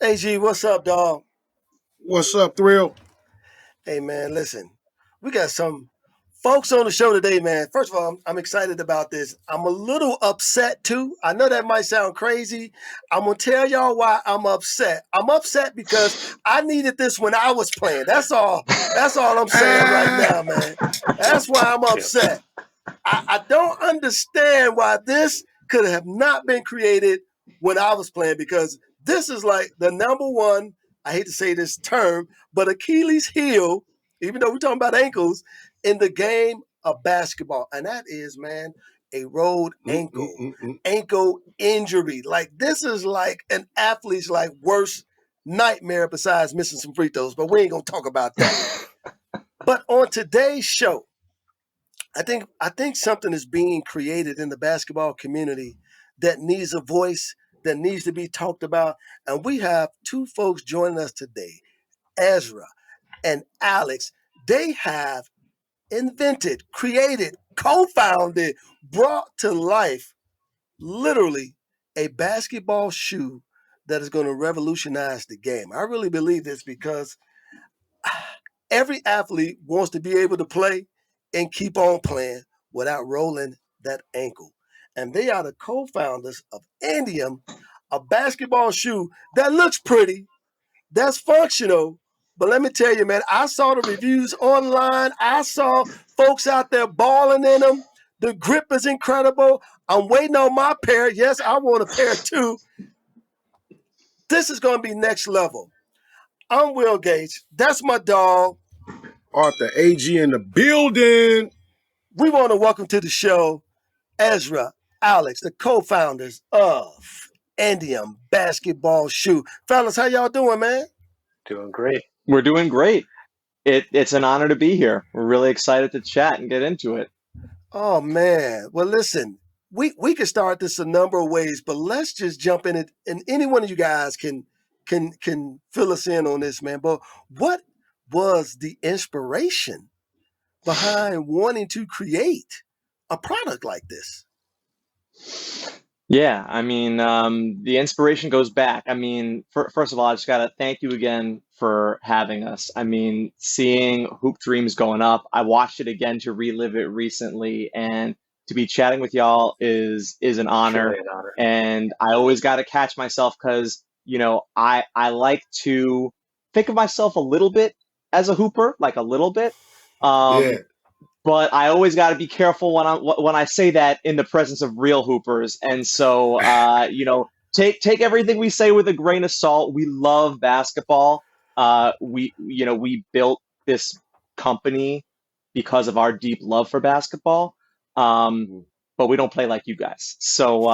Agee, what's up, dog? What's up, Thrill? Hey, man, listen. We got some folks on the show today, man. First of all, I'm excited about this. I'm a little upset, too. I know that might sound crazy. I'm going to tell y'all why I'm upset. I'm upset because I needed this when I was playing. That's all. That's all I'm saying right now, man. That's why I'm upset. I don't understand why this could have not been created when I was playing, because this is like the number one, I hate to say this term, but Achilles heel, even though we're talking about ankles, in the game of basketball. And that is, man, a rolled ankle injury. Like, this is like an athlete's like worst nightmare besides missing some free throws, but we ain't gonna talk about that. But on today's show, I think something is being created in the basketball community that needs a voice, that needs to be talked about. And we have two folks joining us today, Ezra and Alex. They have invented, created, co-founded, brought to life literally a basketball shoe that is going to revolutionize the game. I really believe this because every athlete wants to be able to play and keep on playing without rolling that ankle. And they are the co-founders of Andiem, a basketball shoe that looks pretty, that's functional. But let me tell you, man, I saw the reviews online. I saw folks out there balling in them. The grip is incredible. I'm waiting on my pair. Yes, I want a pair too. This is going to be next level. I'm Will Gates. That's my dog. Arthur Agee in the building. We want to welcome to the show Ezra, Alex, the co-founders of Andiem Basketball Shoe. Fellas, how y'all doing, man? Doing great. We're doing great. It's an honor to be here. We're really excited to chat and get into it. Oh, man. Well, listen, we can start this a number of ways, but let's just jump in it, and any one of you guys can fill us in on this, man. But what was the inspiration behind wanting to create a product like this? Yeah, I mean, the inspiration goes back. I mean, first of all, I just gotta thank you again for having us. I mean, seeing Hoop Dreams going up, I watched it again to relive it recently, and to be chatting with y'all is an honor. Truly an honor. And I always got to catch myself because, I like to think of myself a little bit as a hooper, like a little bit. Yeah. But I always got to be careful when I say that in the presence of real hoopers. And so, take everything we say with a grain of salt. We love basketball. We built this company because of our deep love for basketball. But we don't play like you guys. So,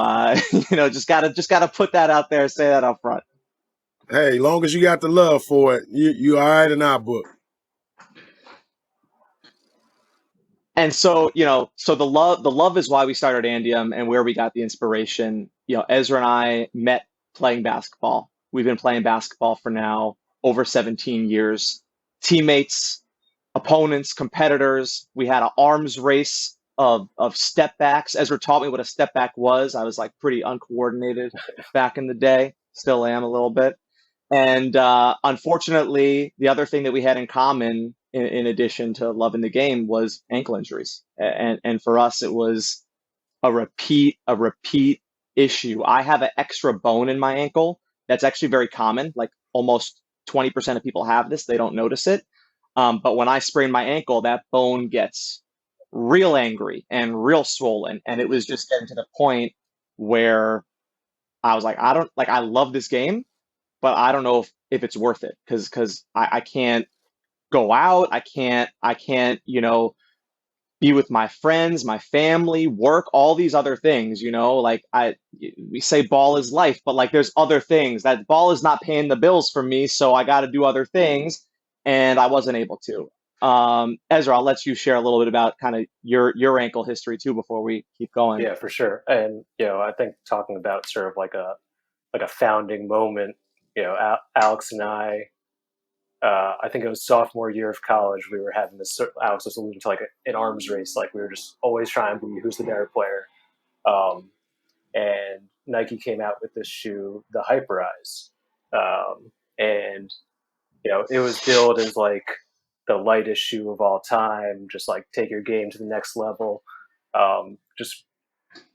just gotta put that out there, say that up front. Hey, long as you got the love for it, you all right in our book. And so, so the love is why we started Andiem and where we got the inspiration. Ezra and I met playing basketball. We've been playing basketball for now over 17 years. Teammates, opponents, competitors. We had an arms race of step backs. Ezra taught me what a step back was. I was like pretty uncoordinated back in the day. Still am a little bit. And unfortunately, the other thing that we had in common, in addition to loving the game, was ankle injuries. And for us, it was a repeat issue. I have an extra bone in my ankle that's actually very common. Like almost 20% of people have this. They don't notice it. But when I sprain my ankle, that bone gets real angry and real swollen. And it was just getting to the point where I was like, I love this game, but I don't know if it's worth it because I can't go out. I can't, be with my friends, my family, work, all these other things, we say ball is life, but like there's other things. That ball is not paying the bills for me, so I got to do other things, and I wasn't able to. Ezra, I'll let you share a little bit about kind of your ankle history too before we keep going. Yeah, for sure. And I think talking about sort of like a founding moment. Alex and I think it was sophomore year of college. We were having this. Alex was alluding to like an arms race. Like we were just always trying to be who's the better player. And Nike came out with this shoe, the Hyperize, And it was billed as like the lightest shoe of all time, just like take your game to the next level. Just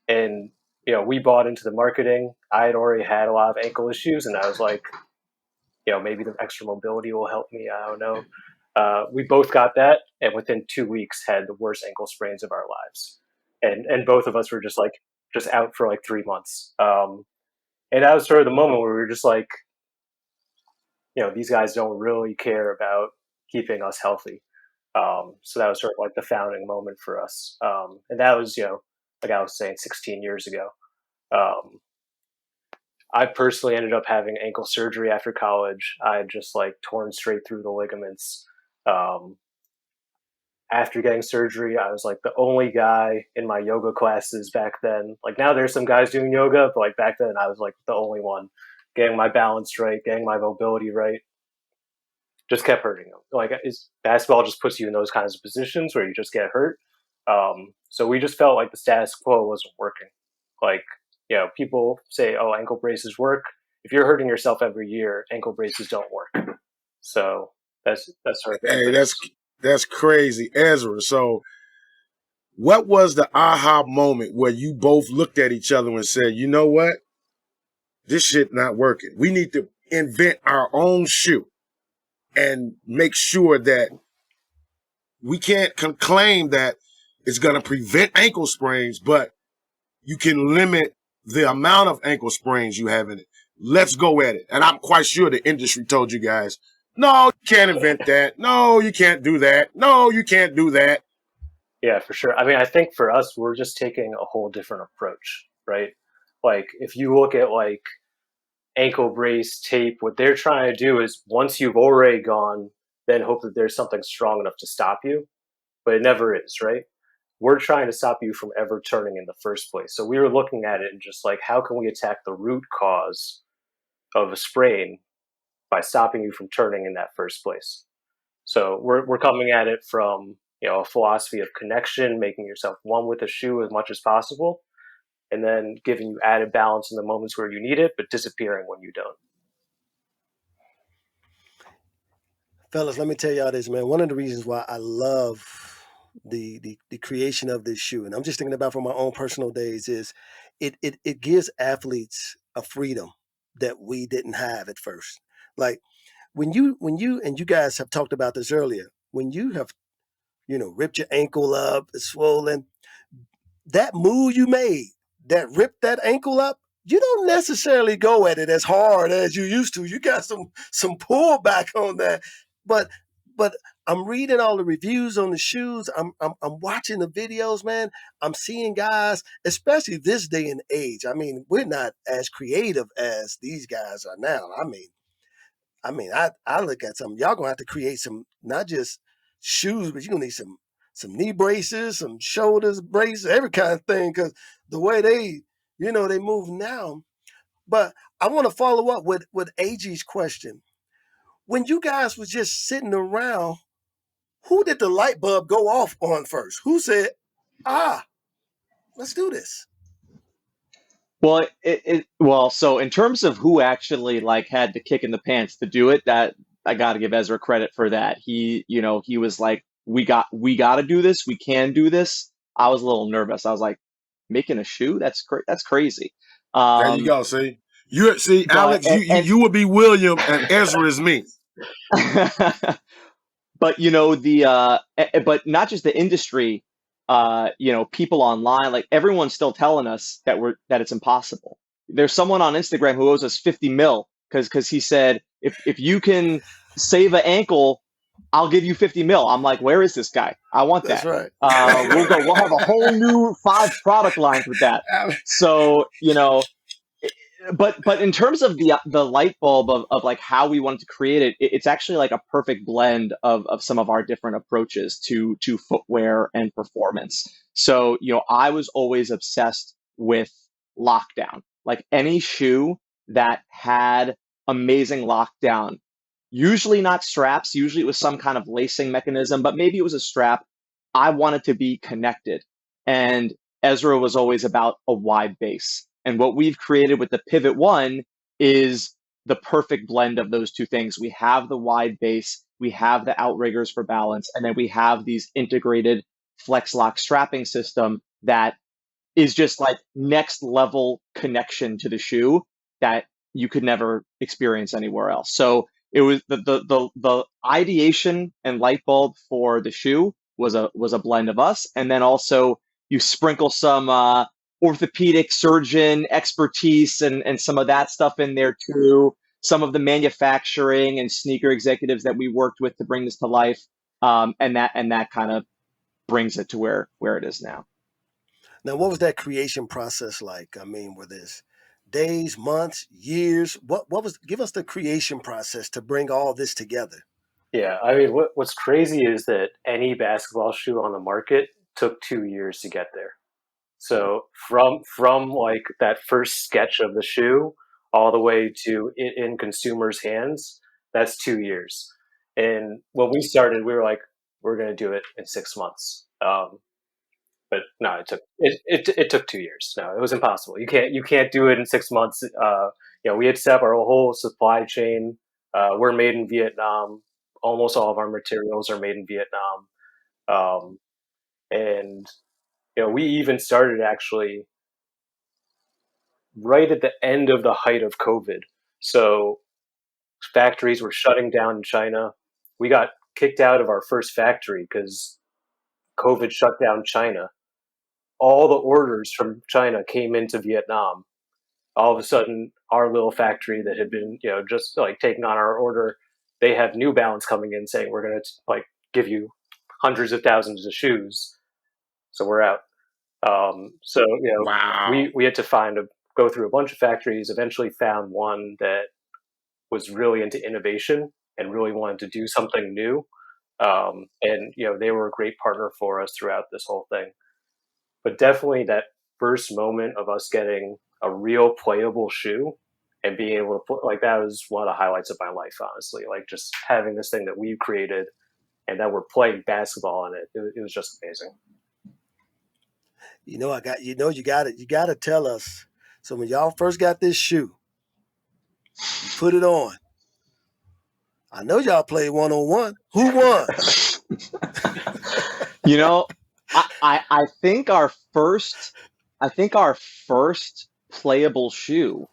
and we bought into the marketing. I had already had a lot of ankle issues, and I was like, maybe the extra mobility will help me. I don't know. We both got that, and within 2 weeks had the worst ankle sprains of our lives, and both of us were just out for like 3 months. And that was sort of the moment where we were just like, these guys don't really care about keeping us healthy. So that was sort of like the founding moment for us. And that was, like I was saying, 16 years ago. I personally ended up having ankle surgery after college. I had just like torn straight through the ligaments. After getting surgery, I was like the only guy in my yoga classes back then. Like now there's some guys doing yoga, but like back then I was like the only one getting my balance right, getting my mobility right. Just kept hurting them. Like basketball just puts you in those kinds of positions where you just get hurt. So we just felt like the status quo wasn't working. Like, people say, oh, ankle braces work. If you're hurting yourself every year, ankle braces don't work. So that's sort of Hey, that's crazy, Ezra. So, what was the aha moment where you both looked at each other and said, "You know what? This shit not working. We need to invent our own shoe and make sure that we can't claim that it's going to prevent ankle sprains, but you can limit the amount of ankle sprains you have in it. Let's go at it." And I'm quite sure the industry told you guys, "No, you can't invent that. No, you can't do that. No, you can't do that." Yeah, for sure. I mean, I think for us, we're just taking a whole different approach, right? Like if you look at like ankle brace tape, what they're trying to do is once you've already gone, then hope that there's something strong enough to stop you, but it never is, right? We're trying to stop you from ever turning in the first place. So we were looking at it and just like, how can we attack the root cause of a sprain by stopping you from turning in that first place? So we're coming at it from a philosophy of connection, making yourself one with the shoe as much as possible, and then giving you added balance in the moments where you need it, but disappearing when you don't. Fellas, let me tell y'all this, man. One of the reasons why I love the creation of this shoe, and I'm just thinking about from my own personal days, is it gives athletes a freedom that we didn't have at first. Like when you and you guys have talked about this earlier, when you have ripped your ankle up, it's swollen, that move you made that ripped that ankle up, you don't necessarily go at it as hard as you used to. You got some pullback on that. But I'm reading all the reviews on the shoes. I'm watching the videos, man. I'm seeing guys, especially this day and age. I mean, we're not as creative as these guys are now. I look at some. Y'all gonna have to create some, not just shoes, but you're gonna need some knee braces, some shoulders braces, every kind of thing, because the way they move now. But I want to follow up with Agee's question. When you guys was just sitting around, who did the light bulb go off on first? Who said, let's do this? Well, so in terms of who actually like had the kick in the pants to do it, that I got to give Ezra credit for that. He was like, we got to do this. We can do this. I was a little nervous. I was like, making a shoe? That's crazy. There you go. See, Alex, you would be William and Ezra is me. But but not just the industry, people online, like everyone's still telling us that it's impossible. There's someone on Instagram who owes us 50 mil because he said, if you can save an ankle, I'll give you 50 mil. I'm like, where is this guy? I want that. That's right. We'll have a whole new 5 product lines with that. So, but in terms of the light bulb of like how we wanted to create it, it's actually like a perfect blend of some of our different approaches to footwear and performance. So, I was always obsessed with lockdown. Like any shoe that had amazing lockdown, usually not straps, usually it was some kind of lacing mechanism, but maybe it was a strap. I wanted to be connected. And Ezra was always about a wide base. And what we've created with the Pivot 1 is the perfect blend of those two things. We have the wide base, we have the outriggers for balance, and then we have these integrated flex lock strapping system that is just like next level connection to the shoe that you could never experience anywhere else. So it was the ideation and light bulb for the shoe was a blend of us, and then also you sprinkle some orthopedic surgeon expertise and some of that stuff in there too. Some of the manufacturing and sneaker executives that we worked with to bring this to life, and that kind of brings it to where it is now. Now, what was that creation process like? I mean, were this days, months, years? What was? Give us the creation process to bring all this together. Yeah, I mean, what's crazy is that any basketball shoe on the market took 2 years to get there. So from like that first sketch of the shoe all the way to it in consumers' hands, that's 2 years. And when we started, we were like, we're going to do it in 6 months. But no, it took 2 years. No, it was impossible. You can't do it in 6 months. We had set up our whole supply chain. We're made in Vietnam. Almost all of our materials are made in Vietnam, and we even started actually right at the end of the height of COVID. So factories were shutting down in China. We got kicked out of our first factory because COVID shut down China. All the orders from China came into Vietnam. All of a sudden, our little factory that had been, just like taking on our order, they have New Balance coming in saying we're going to like give you hundreds of thousands of shoes. So we're out. Wow. we had to go through a bunch of factories. Eventually, found one that was really into innovation and really wanted to do something new. And they were a great partner for us throughout this whole thing. But definitely that first moment of us getting a real playable shoe and being able to put like that was one of the highlights of my life, honestly. Like just having this thing that we've created and that we're playing basketball in it. It was just amazing. You got to tell us. So when y'all first got this shoe, you put it on. I know y'all played 1-on-1. Who won? I think our first playable shoe,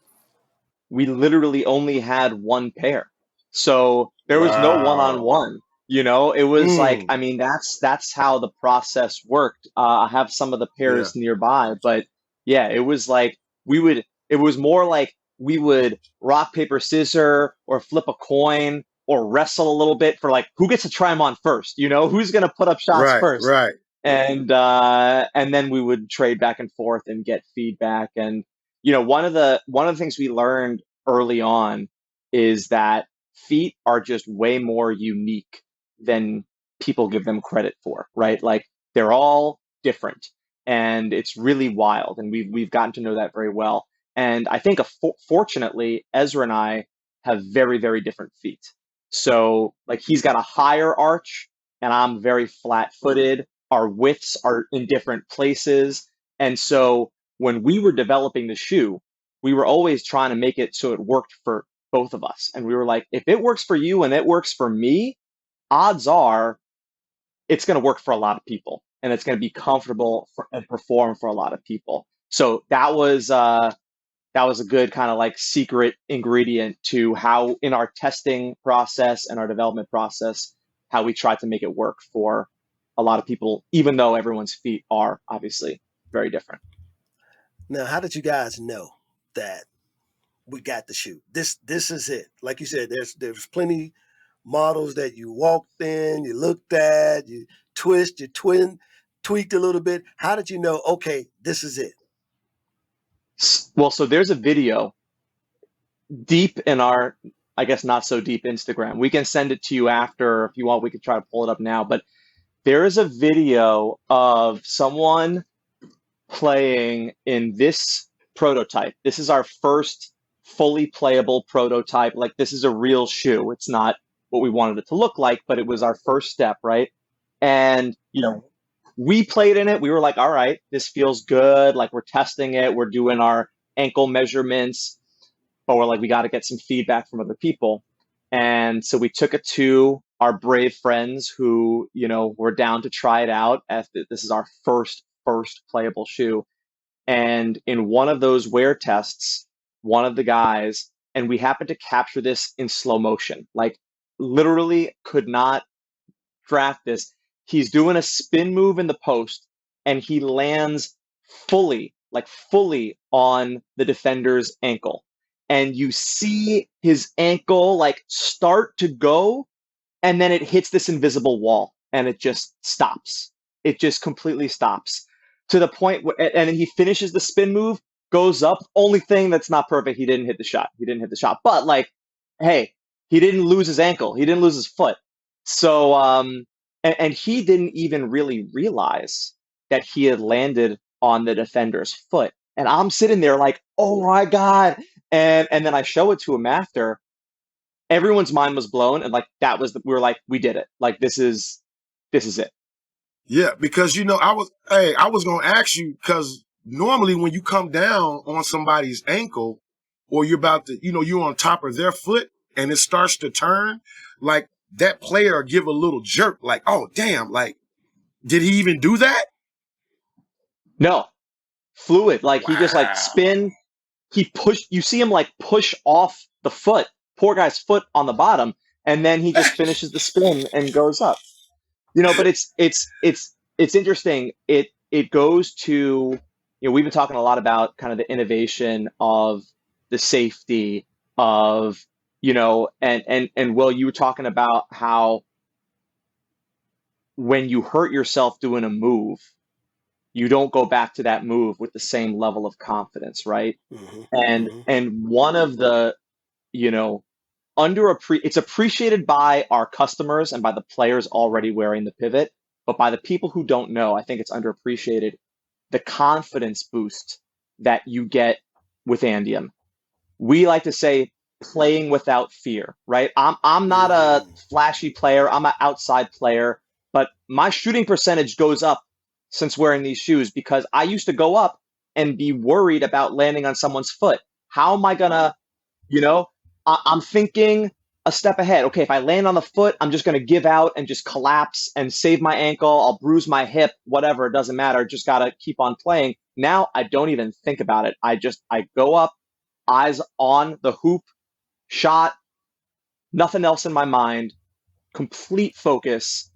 we literally only had one pair. So there was no one-on-one. It was like, I mean, that's how the process worked. I have some of the pairs nearby, but yeah, it was like it was more like we would rock, paper, scissors or flip a coin or wrestle a little bit for like, who gets to try them on first? Who's going to put up shots first? Right. And then we would trade back and forth and get feedback. And, one of the things we learned early on is that feet are just way more unique than people give them credit for, right? Like they're all different and it's really wild. And we've gotten to know that very well. And I think fortunately, Ezra and I have very, very different feet. So like he's got a higher arch and I'm very flat footed. Our widths are in different places. And so when we were developing the shoe, we were always trying to make it so it worked for both of us. And we were like, if it works for you and it works for me, odds are it's going to work for a lot of people and it's going to be comfortable and perform for a lot of people. So that was a good kind of like secret ingredient to how in our testing process and our development process, how we tried to make it work for a lot of people, even though everyone's feet are obviously very different. Now, how did you guys know that we got the shoe? This is it. Like you said, there's plenty models that you walked in, you looked at, you tweaked a little bit. How did you know, okay, this is it? Well, so there's a video deep in our, I guess not so deep Instagram. We can send it to you after if you want. We could try to pull it up now. But there is a video of someone playing in this prototype. This is our first fully playable prototype. Like this is a real shoe. It's not what we wanted it to look like, but it was our first step, right? And, we played in it. We were like, all right, this feels good. Like we're testing it. We're doing our ankle measurements. but we're like, we got to get some feedback from other people. And so we took it to our brave friends who, were down to try it out. This is our first playable shoe. And in one of those wear tests, one of the guys, and we happened to capture this in slow motion, like literally could not draft this. He's doing a spin move in the post and he lands fully on the defender's ankle. And you see his ankle like start to go, and then it hits this invisible wall and it just stops. It just completely stops to the point where, and then he finishes the spin move, goes up. Only thing that's not perfect, he didn't hit the shot. But like, hey, he didn't lose his ankle. He didn't lose his foot. So, and he didn't even really realize that he had landed on the defender's foot. And I'm sitting there like, oh my God. And then I show it to him after. Everyone's mind was blown, and like we were like, we did it. Like this is it. Yeah, because I was gonna ask you, because normally when you come down on somebody's ankle, or you're about to, you're on top of their foot and it starts to turn, like that player give a little jerk, like, oh damn, like, did he even do that? No, fluid. Like Wow. He just like spin. He pushed. You see him like push off the foot. Poor guy's foot on the bottom, and then he just finishes the spin and goes up. But it's interesting. It goes to, we've been talking a lot about kind of the innovation of the safety of, and Will, you were talking about how when you hurt yourself doing a move, you don't go back to that move with the same level of confidence, right? Mm-hmm. And one of the, it's appreciated by our customers and by the players already wearing the pivot, but by the people who don't know, I think it's underappreciated, the confidence boost that you get with Andiem. We like to say playing without fear, right? I'm not a flashy player. I'm an outside player, but my shooting percentage goes up since wearing these shoes, because I used to go up and be worried about landing on someone's foot. How am I gonna, I'm thinking a step ahead. Okay, if I land on the foot, I'm just gonna give out and just collapse and save my ankle. I'll bruise my hip, whatever, it doesn't matter. Just gotta keep on playing. Now I don't even think about it. I go up, eyes on the hoop, shot, nothing else in my mind, complete focus,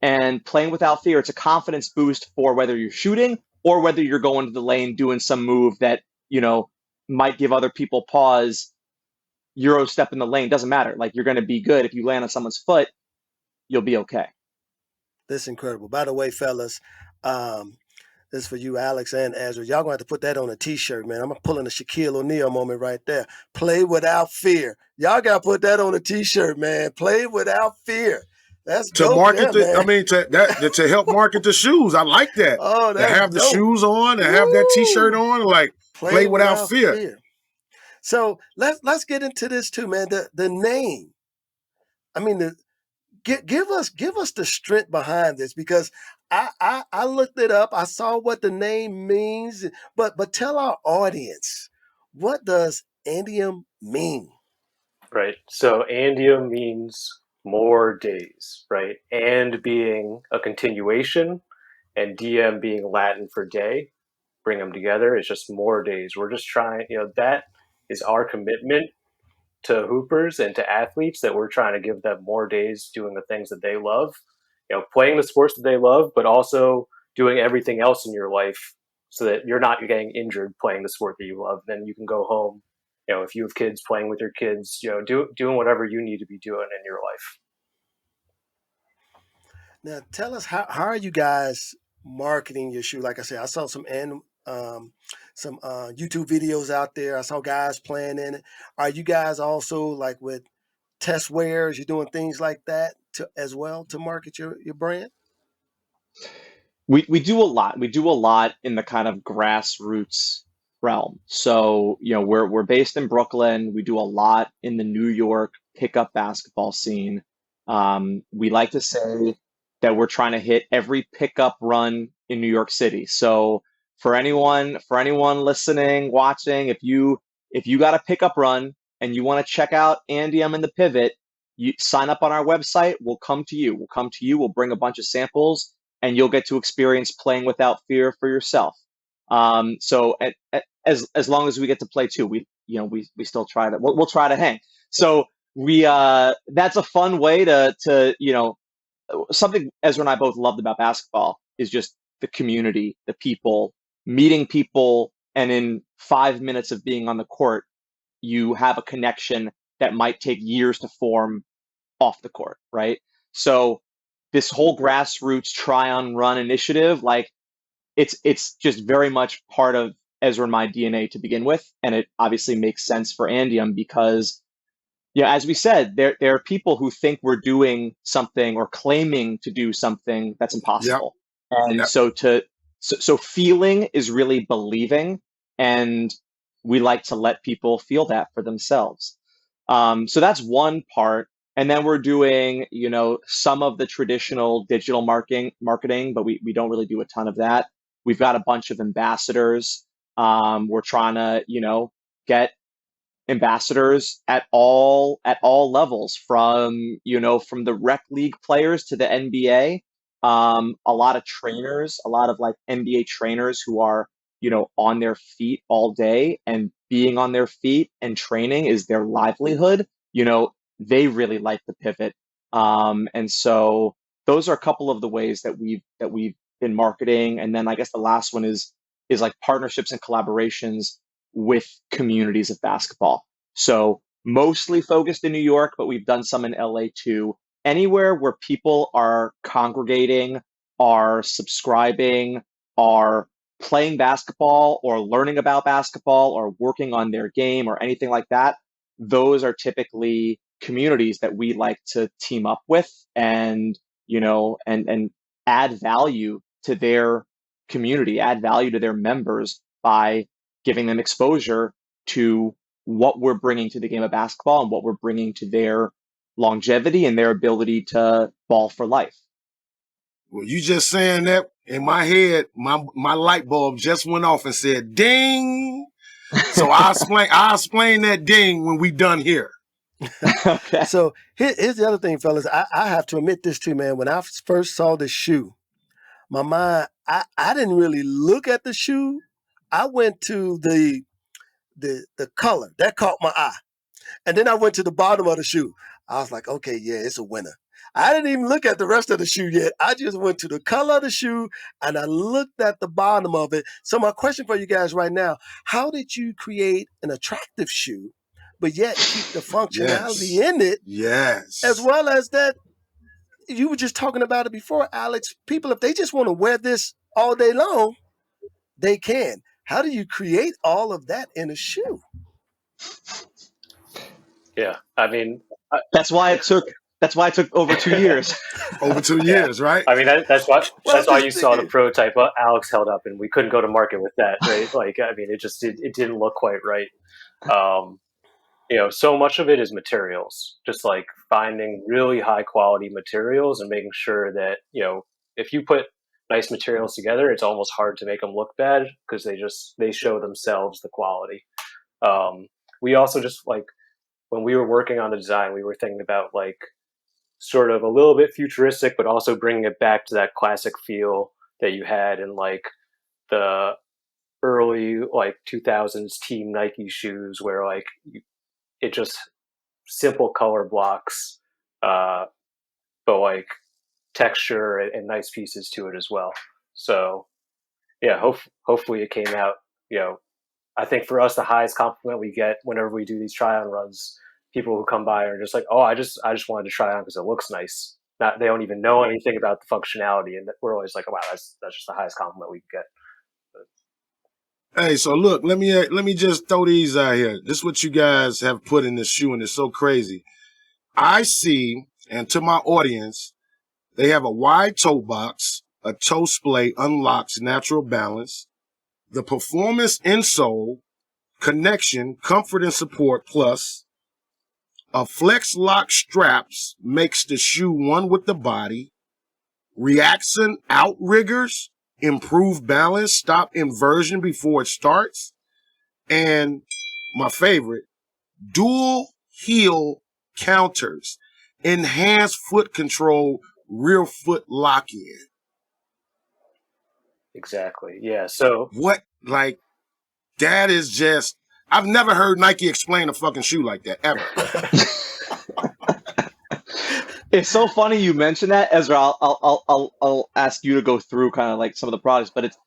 and playing without fear. It's a confidence boost for whether you're shooting or whether you're going to the lane doing some move that, might give other people pause. Euro step in the lane, doesn't matter. Like, you're going to be good. If you land on someone's foot, you'll be okay. That's incredible. By the way, fellas, this is for you, Alex and Ezra. Y'all gonna have to put that on a t-shirt, man. I'm pulling a Shaquille O'Neal moment right there. Play without fear. Y'all gotta put that on a t-shirt, man. Play without fear. That's to dope market there, man. to help market the shoes. I like that. Oh, that's to have the dope. shoes on, to have that t-shirt on, like play without fear. So let's get into this too, man. The name. I mean, give us the strength behind this, because I looked it up. I saw what the name means, but tell our audience, what does Andiem mean? Right. So Andiem means more days, right? And being a continuation, and DM being Latin for day, bring them together. It's just more days. We're just trying, that is our commitment to hoopers and to athletes, that we're trying to give them more days doing the things that they love, playing the sports that they love, but also doing everything else in your life so that you're not getting injured playing the sport that you love. Then you can go home, if you have kids, playing with your kids, doing whatever you need to be doing in your life. Now, tell us, how are you guys marketing your shoe? Like I said, I saw some YouTube videos out there. I saw guys playing in it. Are you guys also like with test wears? You're doing things like that as well to market your brand? We do a lot. We do a lot in the kind of grassroots realm. So, we're based in Brooklyn. We do a lot in the New York pickup basketball scene. We like to say that we're trying to hit every pickup run in New York City. So for anyone listening, watching, if you if you got a pickup run and you want to check out Andiem and the pivot, you sign up on our website. We'll come to you. We'll bring a bunch of samples, and you'll get to experience playing without fear for yourself. So as long as we get to play too, we still try to, we'll try to hang. So that's a fun way to something Ezra and I both loved about basketball is just the community, the people, meeting people, and in 5 minutes of being on the court, you have a connection that might take years to form off the court, right? So this whole grassroots try on run initiative, like it's just very much part of Ezra and my DNA to begin with, and it obviously makes sense for Andiem because, as we said, there are people who think we're doing something or claiming to do something that's impossible, and so feeling is really believing, and we like to let people feel that for themselves. So that's one part. And then we're doing, some of the traditional digital marketing, but we don't really do a ton of that. We've got a bunch of ambassadors. We're trying to, get ambassadors at all levels, from the rec league players to the NBA. A lot of trainers, a lot of like NBA trainers who are, on their feet all day, and being on their feet and training is their livelihood. They really like the pivot. And so those are a couple of the ways that we've been marketing. And then I guess the last one is like partnerships and collaborations with communities of basketball. So mostly focused in New York, but we've done some in LA too. Anywhere where people are congregating, are subscribing, are playing basketball or learning about basketball or working on their game or anything like that, those are typically communities that we like to team up with and add value to their community, add value to their members by giving them exposure to what we're bringing to the game of basketball and what we're bringing to their longevity and their ability to ball for life. Well, you just saying that, in my head, my light bulb just went off and said, ding. So I'll explain that ding when we done here. Okay. So here's the other thing, fellas. I have to admit this too, man. When I first saw the shoe, my mind, I didn't really look at the shoe. I went to the color. That caught my eye. And then I went to the bottom of the shoe. I was like, okay, yeah, it's a winner. I didn't even look at the rest of the shoe yet. I just went to the color of the shoe and I looked at the bottom of it. So my question for you guys right now, how did you create an attractive shoe, but yet keep the functionality in it? Yes. As well as that, you were just talking about it before, Alex. People, if they just want to wear this all day long, they can. How do you create all of that in a shoe? Yeah, I mean, that's why it took over 2 years. Over 2 years, right? I mean, that's why you saw the prototype Alex held up, and we couldn't go to market with that, right? Like, I mean, it didn't look quite right. So much of it is materials, just like finding really high quality materials and making sure that, if you put nice materials together, it's almost hard to make them look bad because they show themselves the quality. We also just, like, when we were working on the design, we were thinking about like sort of a little bit futuristic, but also bringing it back to that classic feel that you had in like the early like 2000s team Nike shoes, where like it just simple color blocks, but like texture and nice pieces to it as well. So yeah, hopefully it came out, I think for us, the highest compliment we get whenever we do these try on runs, people who come by are just like, oh, I just wanted to try on because it looks nice. They don't even know anything about the functionality, and we're always like, wow, that's just the highest compliment we can get. Hey, so look, let me just throw these out here. This is what you guys have put in this shoe, and it's so crazy. I see, and to my audience, they have a wide toe box, a toe splay unlocks natural balance, the performance insole, connection, comfort and support plus, a flex lock straps makes the shoe one with the body, reaction outriggers, improve balance, stop inversion before it starts, and my favorite, dual heel counters, enhanced foot control, rear foot lock-in. Exactly. Yeah. So What, like, that is just, I've never heard Nike explain a fucking shoe like that, ever. It's so funny you mentioned that, Ezra. I'll ask you to go through kind of like some of the products, but it's,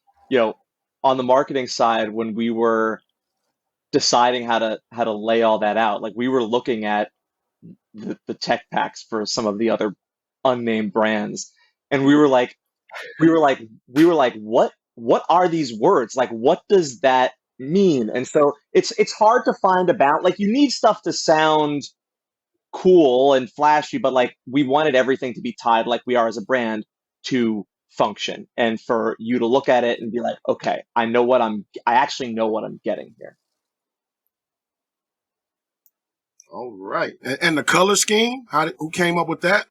on the marketing side, when we were deciding how to lay all that out, like we were looking at the tech packs for some of the other unnamed brands, and we were like, what are these words? Like, what does that mean? And so it's hard to find about, like, you need stuff to sound cool and flashy, but like we wanted everything to be tied, like we are as a brand, to function, and for you to look at it and be like, okay, I actually know what I'm getting here. All right. And the color scheme, who came up with that?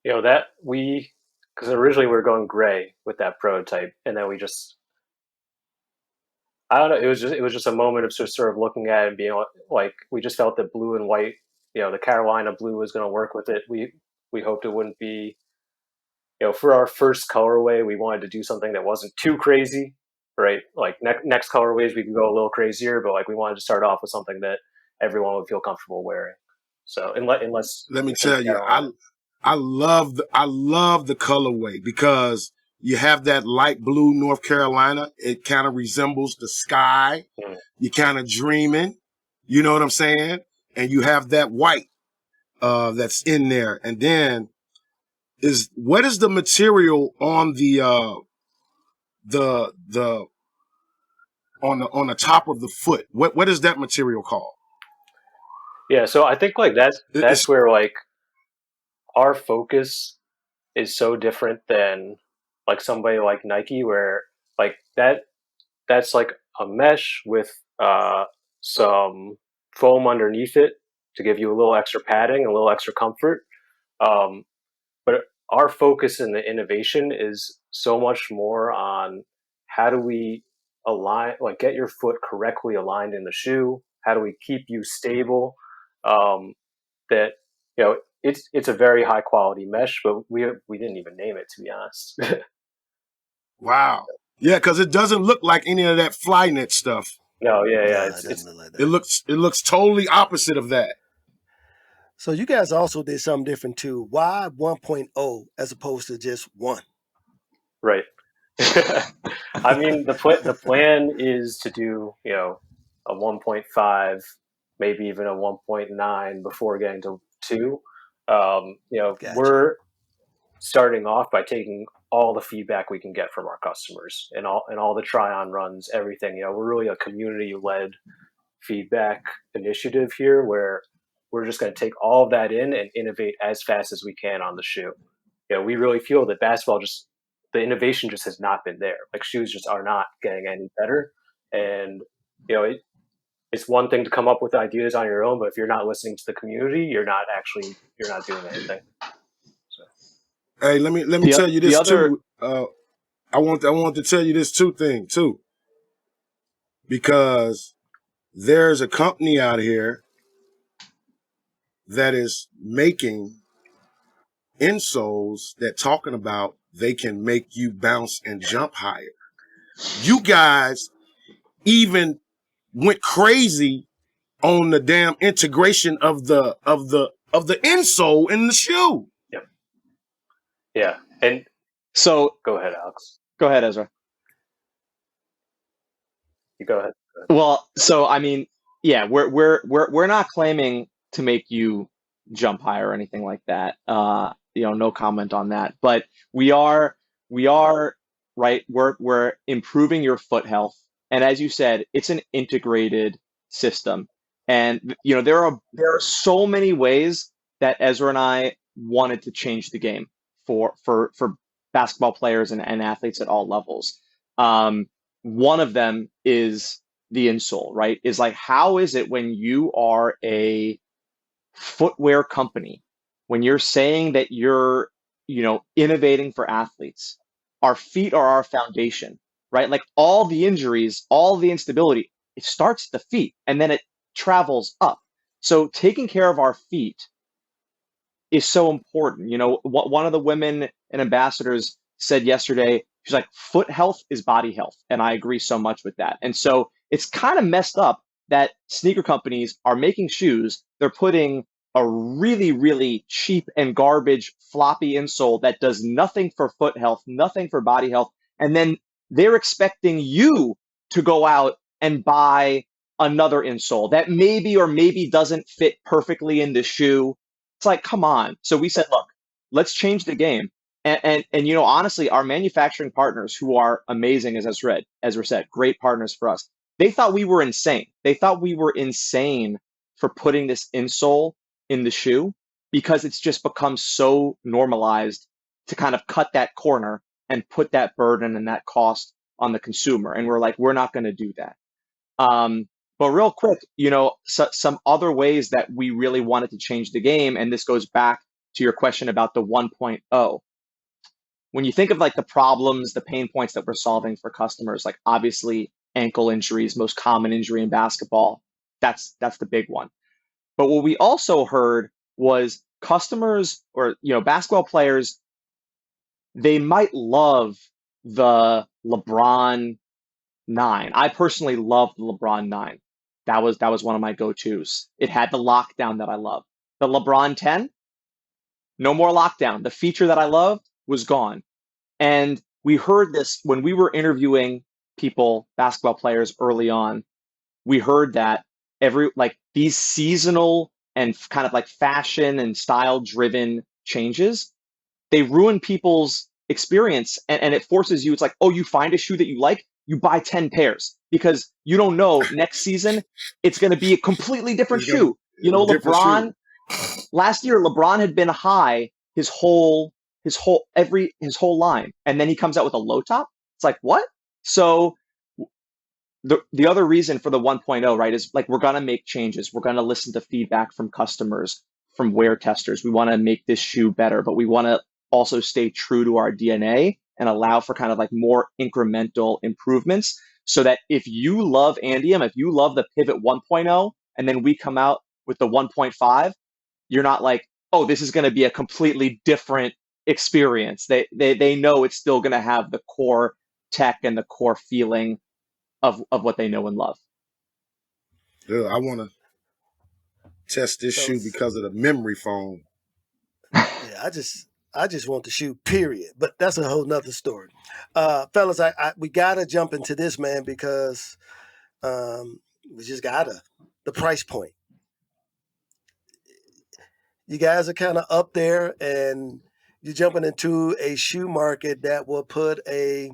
that because originally we were going gray with that prototype, and then we just, I don't know, it was just a moment of sort of looking at it and being like, we just felt that blue and white, the Carolina blue was going to work with it. We hoped it wouldn't be, for our first colorway, we wanted to do something that wasn't too crazy, right? Like next colorways, we could go a little crazier, but like we wanted to start off with something that everyone would feel comfortable wearing. So unless let me tell you, I love the colorway, because you have that light blue North Carolina. It kind of resembles the sky. Mm. You're kind of dreaming. You know what I'm saying? And you have that white that's in there. And then what is the material on the on the top of the foot? What is that material called? Yeah, so I think like that's where like our focus is so different than like somebody like Nike, where like that's like a mesh with some foam underneath it to give you a little extra padding, a little extra comfort. But our focus in the innovation is so much more on how do we align, like get your foot correctly aligned in the shoe? How do we keep you stable? That it's a very high quality mesh, but we didn't even name it, to be honest. Wow. Yeah, because it doesn't look like any of that Flyknit stuff. No, yeah. No, it doesn't look like that. It looks totally opposite of that. So you guys also did something different too. Why 1.0 as opposed to just 1? Right. I mean, the plan is to do a 1.5, maybe even a 1.9 before getting to 2. Gotcha. We're starting off by taking all the feedback we can get from our customers and all the try-on runs, everything. We're really a community-led feedback initiative here, where we're just going to take all of that in and innovate as fast as we can on the shoe. We really feel that basketball the innovation just has not been there. Like shoes just are not getting any better. And, it's one thing to come up with ideas on your own, but if you're not listening to the community, you're not doing anything. So. Hey, let me tell you this too. I want to tell you this thing too, because there's a company out here that is making insoles that talking about they can make you bounce and jump higher. You guys even went crazy on the damn integration of the insole in the shoe. Yep. Yeah. And so go ahead, Alex. Go ahead, Ezra. You go ahead. Well, so I mean, yeah, we're not claiming to make you jump higher or anything like that. No comment on that. But we are right. We're improving your foot health, and as you said, it's an integrated system. And there are so many ways that Ezra and I wanted to change the game for basketball players and athletes at all levels. One of them is the insole, right? Is like, how is it when you are a footwear company, when you're saying that you're, innovating for athletes, our feet are our foundation, right? Like all the injuries, all the instability, it starts at the feet and then it travels up. So taking care of our feet is so important. One of the women and ambassadors said yesterday, she's like, foot health is body health. And I agree so much with that. And so it's kind of messed up that sneaker companies are making shoes. They're putting a really, really cheap and garbage floppy insole that does nothing for foot health, nothing for body health. And then they're expecting you to go out and buy another insole that maybe or maybe doesn't fit perfectly in the shoe. It's like, come on. So we said, look, let's change the game. And honestly, our manufacturing partners, who are amazing, as Ezra said, great partners for us, they thought we were insane. They thought we were insane for putting this insole in the shoe because it's just become so normalized to kind of cut that corner and put that burden and that cost on the consumer. And we're like, we're not going to do that. But real quick, some other ways that we really wanted to change the game, and this goes back to your question about the 1.0. When you think of like the problems, the pain points that we're solving for customers, like obviously ankle injuries, most common injury in basketball, that's the big one. But what we also heard was customers or basketball players, they might love the LeBron 9. I personally love the LeBron 9. That was one of my go-tos. It had the lockdown that I love. The LeBron 10, no more lockdown. The feature that I loved was gone. And we heard this when we were interviewing people, basketball players early on. We heard that these seasonal and kind of like fashion and style driven changes, they ruin people's experience and it forces you. It's like, oh, you find a shoe that you like, you buy 10 pairs because you don't know next season it's going to be a completely different shoe. LeBron last year, LeBron had been high his whole line, and then he comes out with a low top. It's like, what? So the other reason for the 1.0, right, is like we're going to make changes. We're going to listen to feedback from customers, from wear testers. We want to make this shoe better, but we want to also stay true to our DNA and allow for kind of like more incremental improvements so that if you love Andiem, if you love the Pivot 1.0, and then we come out with the 1.5, you're not like, oh, this is going to be a completely different experience. They know it's still going to have the core tech and the core feeling of what they know and love. Yeah, I want to test this shoe because of the memory foam. Yeah, I just want the shoe, period. But that's a whole nother story. Fellas, we gotta jump into this, man, because we just gotta. The price point. You guys are kind of up there, and you're jumping into a shoe market that will put a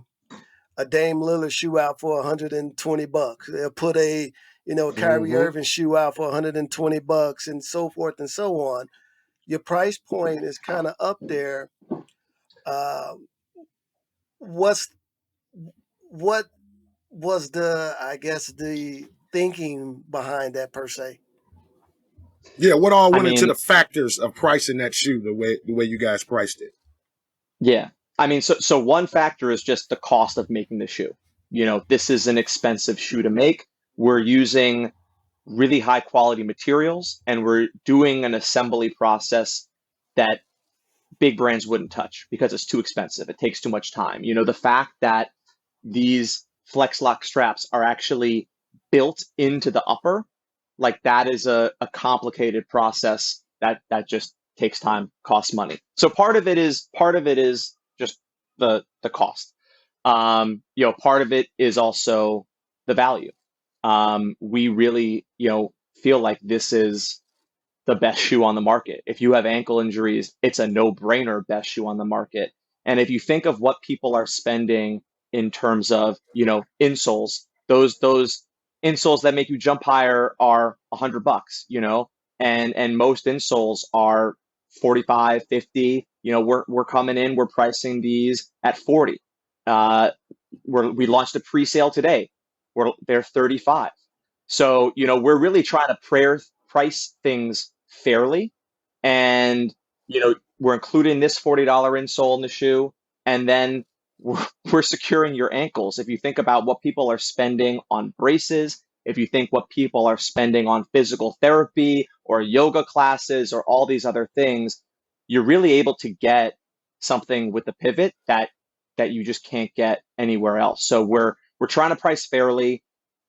Dame Lillard shoe out for $120. They'll put a Kyrie Irving shoe out for $120 and so forth and so on. Your price point is kind of up there. What was the thinking behind that per se? Yeah, what all went into the factors of pricing that shoe the way you guys priced it? Yeah. So one factor is just the cost of making the shoe. This is an expensive shoe to make. We're using really high quality materials and we're doing an assembly process that big brands wouldn't touch because it's too expensive. It takes too much time. The fact that these flex lock straps are actually built into the upper, like that is a complicated process that just takes time, costs money. So part of it is just the cost. Part of it is also the value. We really, feel like this is the best shoe on the market. If you have ankle injuries, it's a no-brainer best shoe on the market. And if you think of what people are spending in terms of, insoles, those insoles that make you jump higher are $100, and most insoles are 45, 50. We're coming in, we're pricing these at 40. We launched a pre-sale today. They're 35. So, we're really trying to price things fairly. And, we're including this $40 insole in the shoe. And then we're securing your ankles. If you think about what people are spending on braces if you think what people are spending on physical therapy or yoga classes or all these other things, you're really able to get something with the pivot that you just can't get anywhere else. So we're trying to price fairly.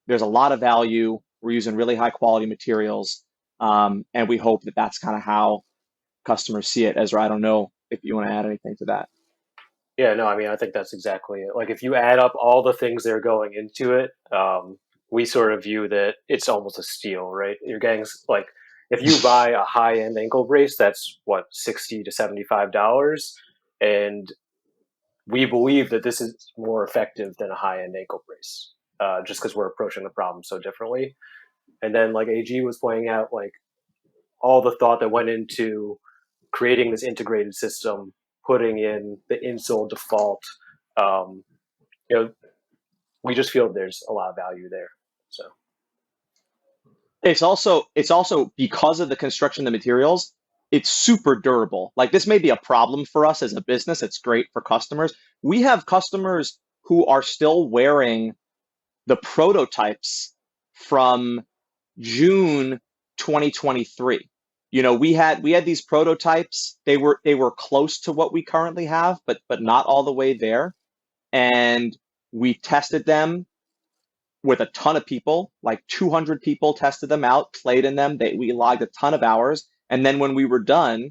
There's a lot of value. We're using really high quality materials, and we hope that that's kind of how customers see it. Ezra, I don't know if you want to add anything to that. Yeah, no, I mean, I think that's exactly it. Like, if you add up all the things that are going into it, we sort of view that it's almost a steal, right? You're getting, like, if you buy a high-end ankle brace, that's what, $60 to $75, and we believe that this is more effective than a high-end ankle brace, just because we're approaching the problem so differently. And then, like Agee was pointing out, like, all the thought that went into creating this integrated system, putting in the insole default, you know, we just feel there's a lot of value there. So it's also because of the construction of the materials, it's super durable. Like, this may be a problem for us as a business. It's great for customers. We have customers who are still wearing the prototypes from June 2023. We had these prototypes. They were close to what we currently have, but not all the way there. And we tested them with a ton of people, like 200 people tested them out, played in them. We logged a ton of hours. And then when we were done,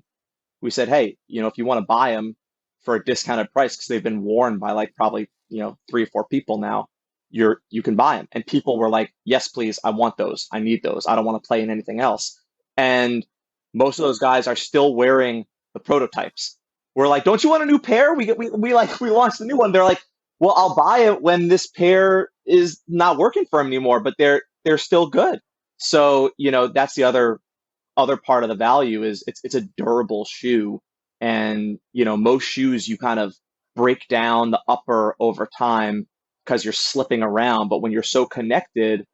we said, hey, if you want to buy them for a discounted price, because they've been worn by like probably, 3 or 4 people now, you can buy them. And people were like, yes, please. I want those. I need those. I don't want to play in anything else. And most of those guys are still wearing the prototypes. We're like, don't you want a new pair? We launched a new one. They're like, well, I'll buy it when this pair is not working for them anymore, but they're still good. So, that's the other part of the value is it's a durable shoe. And, most shoes you kind of break down the upper over time because you're slipping around. But when you're so connected,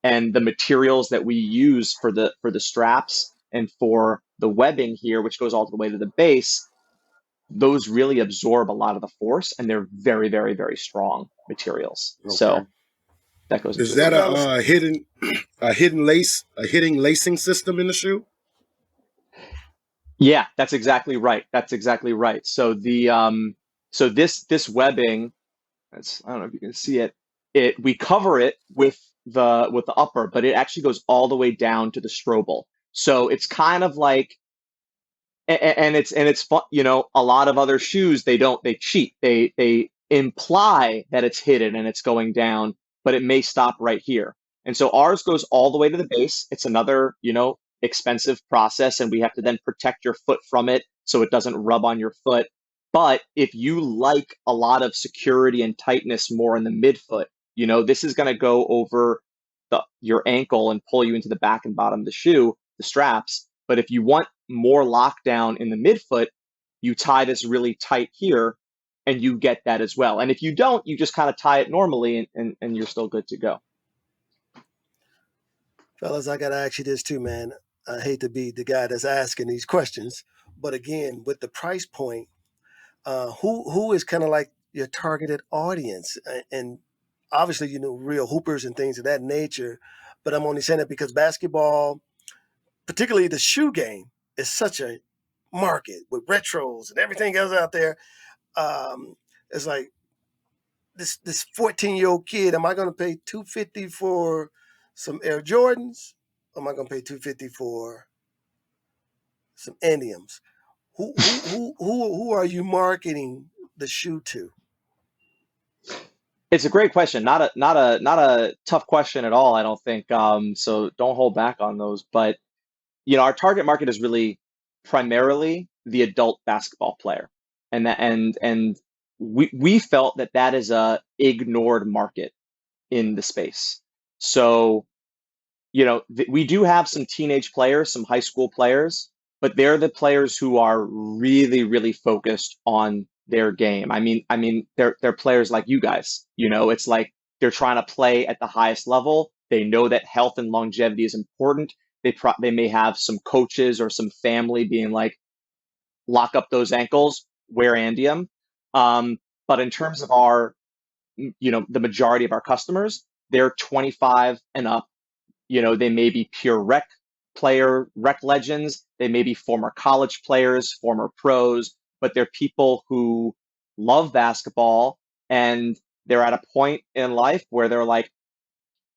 and the materials that we use for the straps and for the webbing here, which goes all the way to the base, those really absorb a lot of the force, and they're very, very, very strong materials. Okay. So that goes. Is that a hidden lacing system in the shoe? Yeah, that's exactly right. So this webbing, I don't know if you can see it. We cover it with the upper, but it actually goes all the way down to the strobel. So it's kind of like, and it's fun. A lot of other shoes, they cheat. They imply that it's hidden and it's going down, but it may stop right here. And so ours goes all the way to the base. It's another, expensive process, and we have to then protect your foot from it so it doesn't rub on your foot. But if you like a lot of security and tightness more in the midfoot, this is going to go over your ankle and pull you into the back and bottom of the shoe, the straps. But if you want more lockdown in the midfoot, you tie this really tight here, and you get that as well. And if you don't, you just kind of tie it normally, and you're still good to go. Fellas, I got to ask you this too, man. I hate to be the guy that's asking these questions, but again, with the price point, who is kind of like your targeted audience? And obviously, real hoopers and things of that nature, but I'm only saying that because basketball, particularly the shoe game, is such a market with retros and everything else out there. It's like this 14-year-old kid, am I going to pay $250 for some Air Jordans? Or am I going to pay $250 for some Andiems? Who are you marketing the shoe to? It's a great question. Not a tough question at all, I don't think. So don't hold back on those. But our target market is really primarily the adult basketball player, and we felt that is a ignored market in the space. So we do have some teenage players, some high school players, but they're the players who are really, really focused on their game. I mean, they're players like you guys. It's like they're trying to play at the highest level. They know that health and longevity is important. They may have some coaches or some family being like, lock up those ankles, wear Andiem. But in terms of our, the majority of our customers, they're 25 and up. They may be pure rec legends. They may be former college players, former pros, but they're people who love basketball, and they're at a point in life where they're like,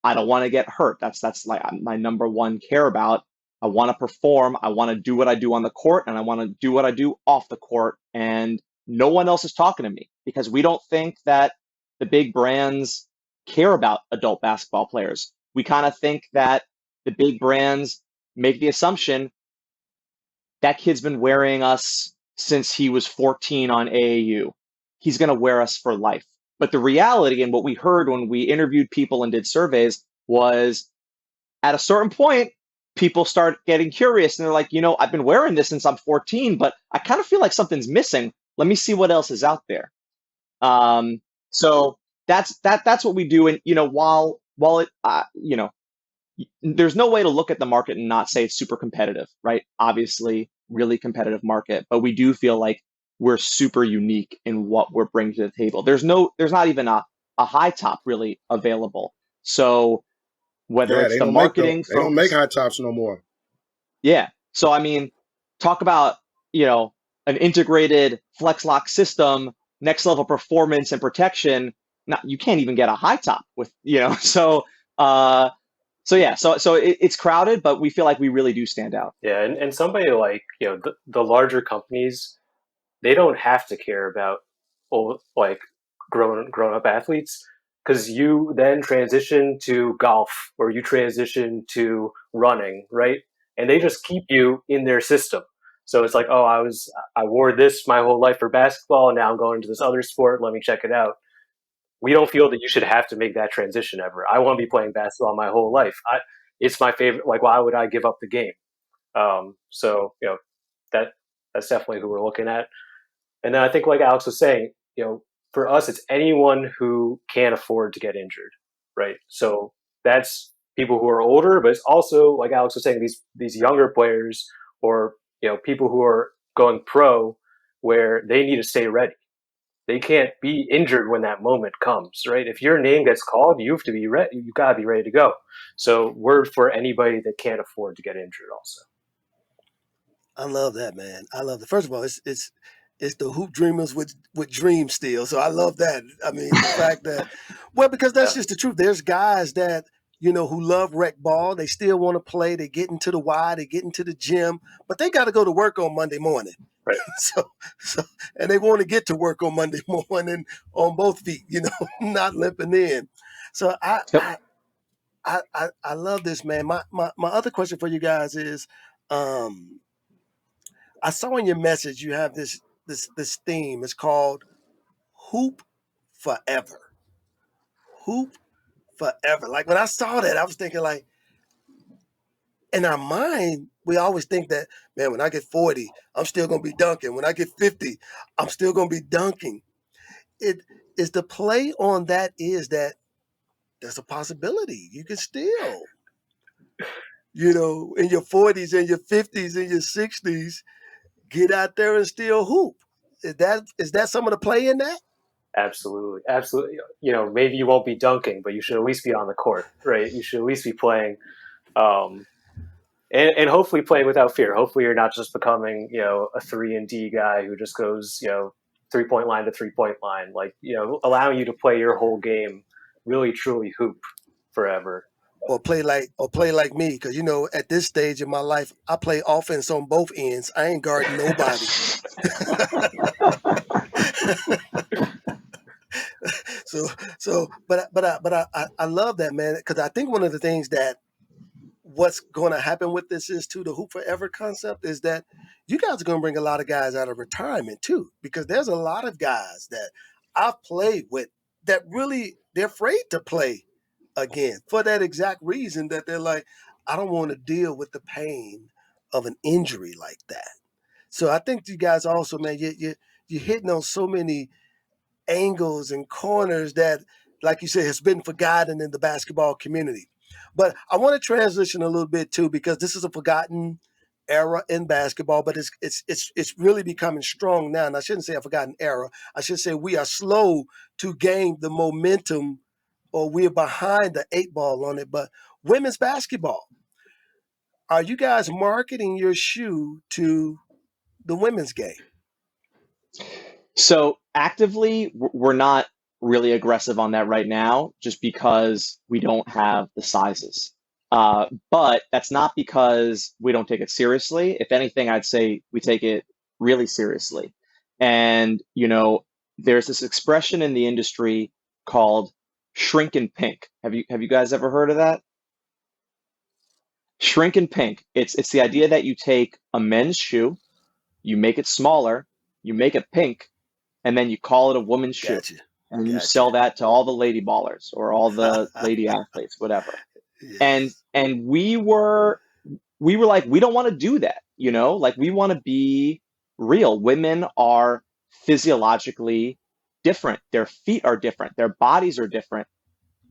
I don't want to get hurt. That's like my number one care about. I want to perform. I want to do what I do on the court, and I want to do what I do off the court. And no one else is talking to me, because we don't think that the big brands care about adult basketball players. We kind of think that the big brands make the assumption that kid's been wearing us since he was 14 on AAU. He's going to wear us for life. But the reality, and what we heard when we interviewed people and did surveys, was at a certain point, people start getting curious, and they're like, I've been wearing this since I'm 14, but I kind of feel like something's missing. Let me see what else is out there. So that's what we do. And while it there's no way to look at the market and not say it's super competitive, right? Obviously, really competitive market, but we do feel like we're super unique in what we're bringing to the table. There's not even a high top really available. So whether it's the marketing, they don't make high tops no more. Yeah. So talk about an integrated flex lock system, next level performance and protection. Now you can't even get a high top with So it's crowded, but we feel like we really do stand out. Yeah, and somebody like the larger companies, they don't have to care about grown up athletes, because you then transition to golf or you transition to running, right? And they just keep you in their system. So it's like, oh, I wore this my whole life for basketball, and now I'm going to this other sport. Let me check it out. We don't feel that you should have to make that transition ever. I want to be playing basketball my whole life. It's my favorite. Like, why would I give up the game? So that's definitely who we're looking at. And then I think, like Alex was saying, for us, it's anyone who can't afford to get injured, right? So that's people who are older, but it's also, like Alex was saying, these younger players, or people who are going pro, where they need to stay ready. They can't be injured when that moment comes, right? If your name gets called, you have to be ready. You got to be ready to go. So we're for anybody that can't afford to get injured also. I love that, man. I love it. First of all, it's the hoop dreamers with dreams still. So I love that. The fact that, because that's just the truth. There's guys that, who love rec ball. They still want to play. They get into the Y, they get into the gym, but they got to go to work on Monday morning. Right. So, and they want to get to work on Monday morning on both feet, not limping in. So I love this, man. My other question for you guys is, I saw in your message you have this theme. It's called Hoop Forever. Hoop Forever. Like, when I saw that, I was thinking, like, in our mind, we always think that, man, when I get 40, I'm still going to be dunking. When I get 50, I'm still going to be dunking. It is the play on that is that there's a possibility you can still, in your 40s and your 50s and your 60s, get out there and still hoop. Is that some of the play in that? Absolutely. Maybe you won't be dunking, but you should at least be on the court, right? You should at least be playing, and hopefully playing without fear. Hopefully you're not just becoming, a 3-and-D guy who just goes, 3-point line to 3-point line, like, allowing you to play your whole game, really truly hoop forever. Or play like me, because at this stage in my life, I play offense on both ends. I ain't guarding nobody. But I love that, man, because I think one of the things that what's going to happen with this is, too, the Hoop Forever concept, is that you guys are going to bring a lot of guys out of retirement too, because there's a lot of guys that I've played with that really, they're afraid to play again for that exact reason, that they're like, I don't want to deal with the pain of an injury like that. So I think you guys also, man, you're hitting on so many angles and corners that, like you said, has been forgotten in the basketball community. But I want to transition a little bit too, because this is a forgotten era in basketball, but it's really becoming strong now. And I shouldn't say a forgotten era. I should say we are slow to gain the momentum or we're behind the 8 ball on it. But women's basketball, are you guys marketing your shoe to the women's game? So actively, we're not really aggressive on that right now, just because we don't have the sizes. But that's not because we don't take it seriously. If anything, I'd say we take it really seriously. And, there's this expression in the industry called shrink and pink. Have you guys ever heard of that? Shrink and pink. It's the idea that you take a men's shoe, you make it smaller, you make it pink, and then you call it a woman's shoe. Gotcha. And you sell that to all the lady ballers or all the lady athletes, whatever. Yes. And we were like, we don't want to do that, like we want to be real. Women are physiologically different. Their feet are different. Their bodies are different.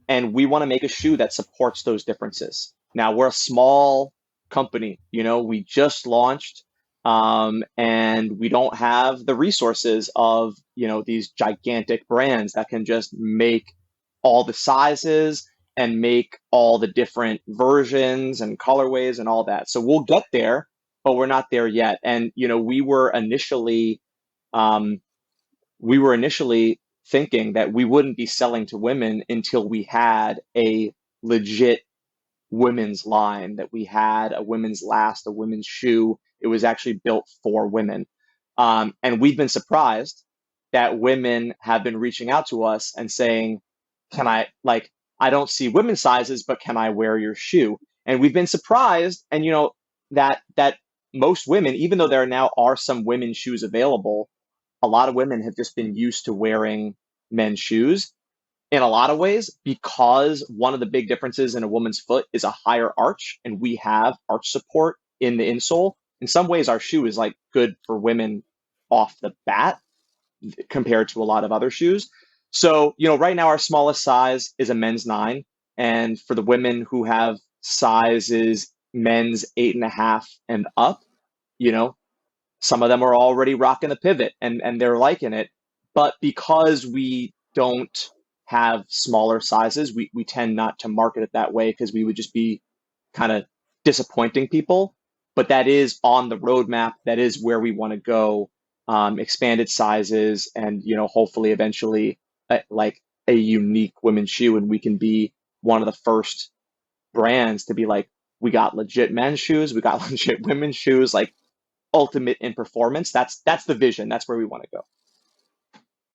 And we want to make a shoe that supports those differences. Now, we're a small company, we just launched, and we don't have the resources of, these gigantic brands that can just make all the sizes and make all the different versions and colorways and all that. So we'll get there, but we're not there yet. And, we were initially thinking that we wouldn't be selling to women until we had a legit women's line, that we had a women's last, a women's shoe. It was actually built for women. And we've been surprised that women have been reaching out to us and saying, I don't see women's sizes, but can I wear your shoe? And we've been surprised. And, that most women, even though there now are some women's shoes available, a lot of women have just been used to wearing men's shoes in a lot of ways, because one of the big differences in a woman's foot is a higher arch, and we have arch support in the insole. In some ways, our shoe is like good for women off the bat compared to a lot of other shoes. So, right now our smallest size is a men's 9. And for the women who have sizes men's 8.5 and up, some of them are already rocking the pivot and they're liking it. But because we don't have smaller sizes, we tend not to market it that way, because we would just be kind of disappointing people. But that is on the roadmap. That is where we want to go. Expanded sizes, and hopefully eventually like a unique women's shoe, and we can be one of the first brands to be like, we got legit men's shoes, we got legit women's shoes, like ultimate in performance. That's the vision. That's where we want to go.